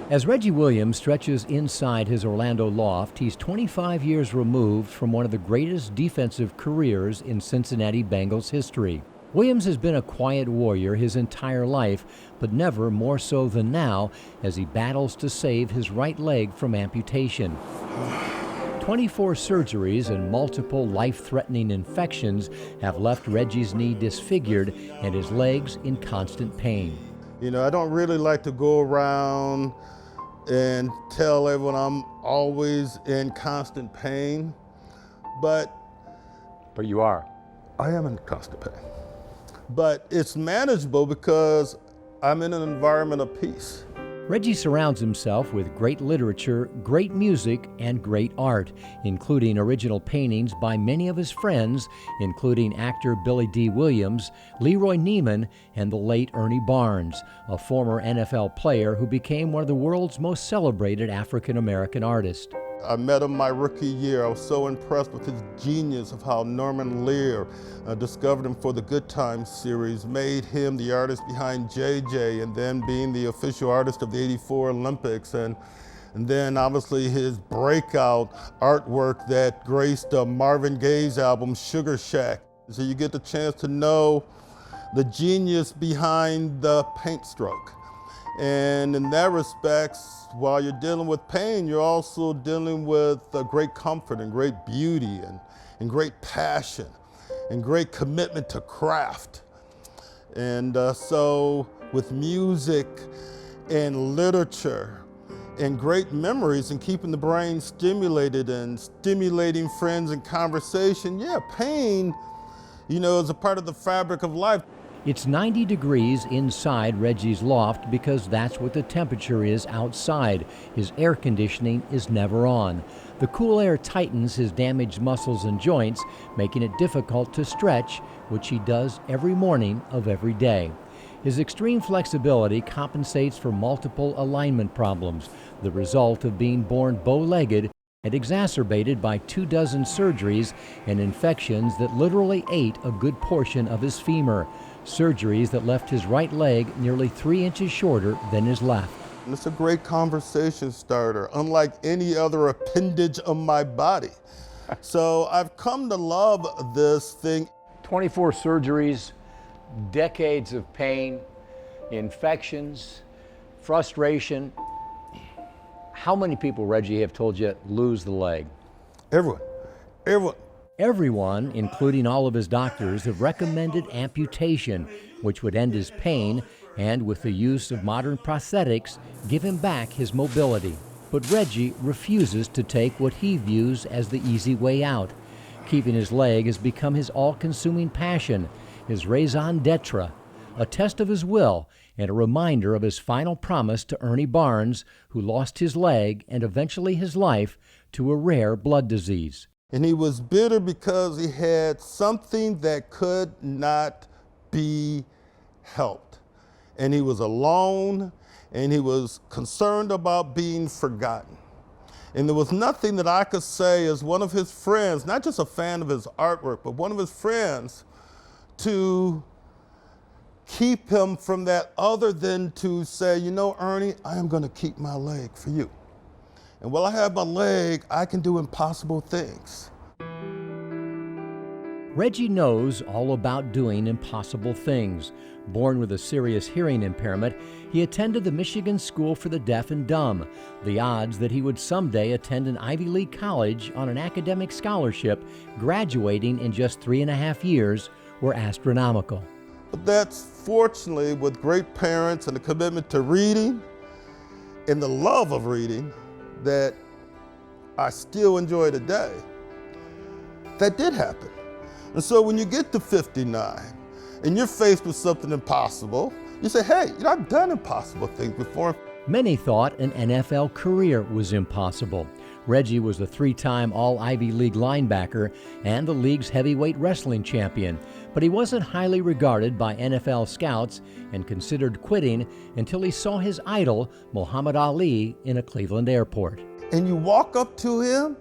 As Reggie Williams stretches inside his Orlando loft, he's 25 years removed from one of the greatest defensive careers in Cincinnati Bengals history. Williams has been a quiet warrior his entire life, but never more so than now as he battles to save his right leg from amputation. 24 surgeries and multiple life-threatening infections have left Reggie's knee disfigured and his legs in constant pain. You know, I don't really like to go around and tell everyone I'm always in constant pain, but you are. I am in constant pain. But it's manageable because I'm in an environment of peace. Reggie surrounds himself with great literature, great music, and great art, including original paintings by many of his friends, including actor Billy D. Williams, Leroy Neiman, and the late Ernie Barnes, a former NFL player who became one of the world's most celebrated African-American artists. I met him my rookie year. I was so impressed with his genius of how Norman Lear discovered him for the Good Times series, made him the artist behind JJ, and then being the official artist of the '84 Olympics. And then obviously his breakout artwork that graced Marvin Gaye's album, Sugar Shack. So you get the chance to know the genius behind the paint stroke. And in that respect, while you're dealing with pain, you're also dealing with great comfort and great beauty and great passion and great commitment to craft. And so with music and literature and great memories and keeping the brain stimulated and stimulating friends and conversation, yeah, pain, you know, is a part of the fabric of life. It's 90 degrees inside Reggie's loft because that's what the temperature is outside. His air conditioning is never on. The cool air tightens his damaged muscles and joints, making it difficult to stretch, which he does every morning of every day. His extreme flexibility compensates for multiple alignment problems, the result of being born bow-legged and exacerbated by 24 surgeries and infections that literally ate a good portion of his femur. Surgeries that left his right leg nearly 3 inches shorter than his left. And it's a great conversation starter, unlike any other appendage of my body. So I've come to love this thing. 24 surgeries, decades of pain, infections, frustration. How many people, Reggie, have told you lose the leg? Everyone. Everyone, including all of his doctors, have recommended amputation, which would end his pain and, with the use of modern prosthetics, give him back his mobility. But Reggie refuses to take what he views as the easy way out. Keeping his leg has become his all-consuming passion, his raison d'etre, a test of his will and a reminder of his final promise to Ernie Barnes, who lost his leg and eventually his life to a rare blood disease. And he was bitter because he had something that could not be helped. And he was alone, and he was concerned about being forgotten. And there was nothing that I could say as one of his friends, not just a fan of his artwork, but one of his friends, to keep him from that other than to say, you know, Ernie, I am going to keep my leg for you. And while I have my leg, I can do impossible things. Reggie knows all about doing impossible things. Born with a serious hearing impairment, he attended the Michigan School for the Deaf and Dumb. The odds that he would someday attend an Ivy League college on an academic scholarship, graduating in just 3.5 years, were astronomical. But that's fortunately with great parents and the commitment to reading and the love of reading that I still enjoy today. That did happen. And so when you get to 59 and you're faced with something impossible, you say, hey, you know, I've done impossible things before. Many thought an NFL career was impossible. Reggie was the 3-time All-Ivy League linebacker and the league's heavyweight wrestling champion, but he wasn't highly regarded by NFL scouts and considered quitting until he saw his idol, Muhammad Ali, in a Cleveland airport. And you walk up to him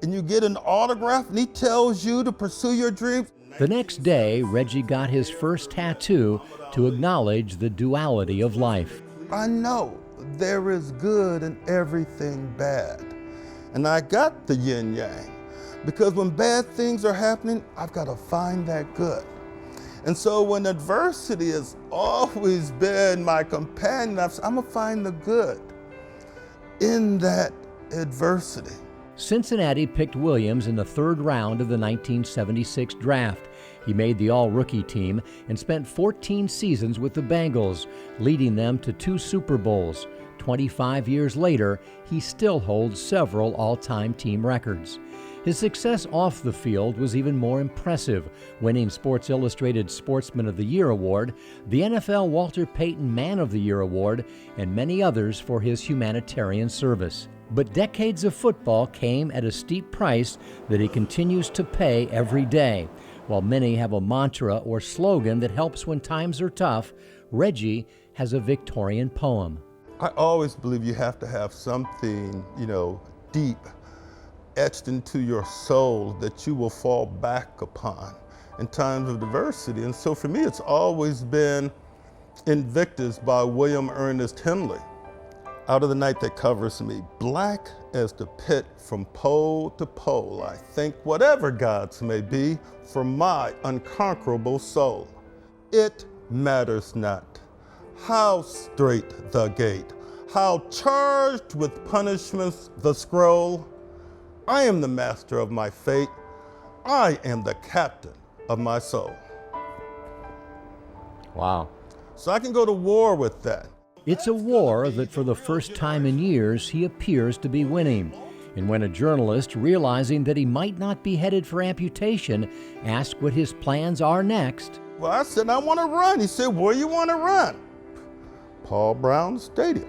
and you get an autograph and he tells you to pursue your dreams. The next day, Reggie got his first tattoo to acknowledge the duality of life. I know there is good in everything bad. And I got the yin yang, because when bad things are happening, I've got to find that good. And so when adversity has always been my companion, I'm going to find the good in that adversity. Cincinnati picked Williams in the third round of the 1976 draft. He made the all-rookie team and spent 14 seasons with the Bengals, leading them to 2 Super Bowls. 25 years later, he still holds several all-time team records. His success off the field was even more impressive, winning Sports Illustrated Sportsman of the Year award, the NFL Walter Payton Man of the Year award, and many others for his humanitarian service. But decades of football came at a steep price that he continues to pay every day. While many have a mantra or slogan that helps when times are tough, Reggie has a Victorian poem. I always believe you have to have something, deep etched into your soul that you will fall back upon in times of adversity. And so for me, it's always been Invictus by William Ernest Henley. Out of the night that covers me, black as the pit from pole to pole, I think whatever gods may be for my unconquerable soul. It matters not how straight the gate, how charged with punishments the scroll. I am the master of my fate. I am the captain of my soul. Wow. So I can go to war with that. It's a war that for the first time in years he appears to be winning. And when a journalist, realizing that he might not be headed for amputation, asked what his plans are next. Well, I said, I want to run. He said, where you want to run? Paul Brown Stadium.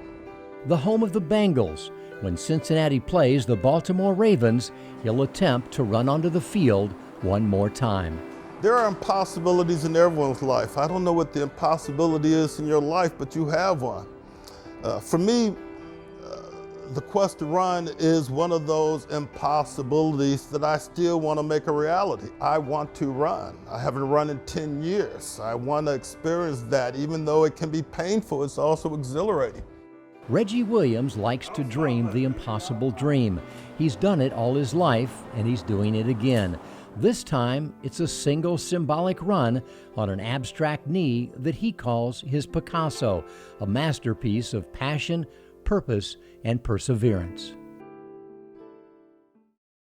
The home of the Bengals. When Cincinnati plays the Baltimore Ravens, he'll attempt to run onto the field one more time. There are impossibilities in everyone's life. I don't know what the impossibility is in your life, but you have one. For me, the quest to run is one of those impossibilities that I still want to make a reality. I want to run. I haven't run in 10 years. I want to experience that. Even though it can be painful, it's also exhilarating. Reggie Williams likes to dream the impossible dream. He's done it all his life, and he's doing it again. This time, it's a single symbolic run on an abstract knee that he calls his Picasso, a masterpiece of passion, purpose, and perseverance.